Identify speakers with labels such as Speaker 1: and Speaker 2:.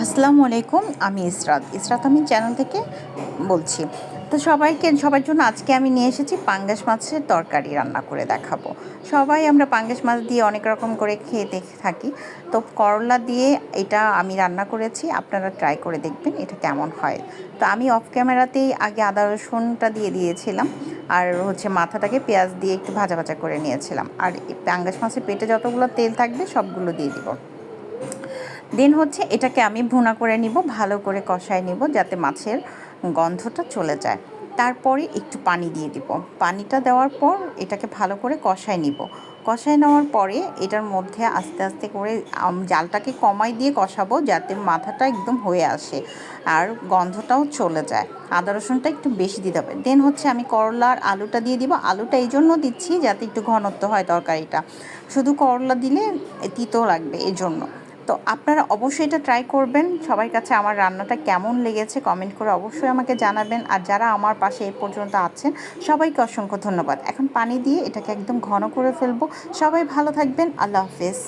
Speaker 1: আসসালামু আলাইকুম। আমি ইসরাত আমি চ্যানেল থেকে বলছি। তো সবার জন্য আজকে আমি নিয়ে এসেছি পাঙ্গাস মাছের তরকারি রান্না করে দেখাবো। সবাই আমরা পাঙ্গাস মাছ দিয়ে অনেক রকম করে খেয়ে দেখে থাকি। তো করলা দিয়ে এটা আমি রান্না করেছি, আপনারা ট্রাই করে দেখবেন এটা কেমন হয়। তো আমি অফ ক্যামেরাতেই আগে আদা রসুনটা দিয়ে দিয়েছিলাম, আর মাথাটাকে পেঁয়াজ দিয়ে একটু ভাজা ভাজা করে নিয়েছিলাম। আর এই পাঙ্গাস মাছের পেটে যতগুলো তেল থাকবে সবগুলো দিয়ে দিব। দেন এটাকে আমি ভুনা করে নিব, ভালো করে কষায় নিব যাতে মাছের গন্ধটা চলে যায়। তারপরে একটু পানি দিয়ে দিব। পানিটা দেওয়ার পর এটাকে ভালো করে কষায় নিব। কষায় নেওয়ার পরে এটার মধ্যে আস্তে আস্তে করে জালটাকে কমাই দিয়ে কষাবো যাতে মাথাটা একদম হয়ে আসে আর গন্ধটাও চলে যায়। আদা রসুনটা একটু বেশি দিতে হবে। দেন আমি করলা আর আলুটা দিয়ে দিব। আলুটা এই জন্য দিচ্ছি যাতে একটু ঘনত্ব হয় তরকারিটা, শুধু করলা দিলে তিতো লাগবে এই জন্য। তো আপনারা অবশ্যই এটা ট্রাই করবেন। সবার কাছে আমার রান্নাটা কেমন লেগেছে কমেন্ট করে অবশ্যই আমাকে জানাবেন। আর যারা আমার পাশে এ পর্যন্ত আছেন সবাইকে অসংখ্য ধন্যবাদ। এখন পানি দিয়ে এটাকে একদম ঘন করে ফেলবো। সবাই ভালো থাকবেন। আল্লাহ হাফেজ।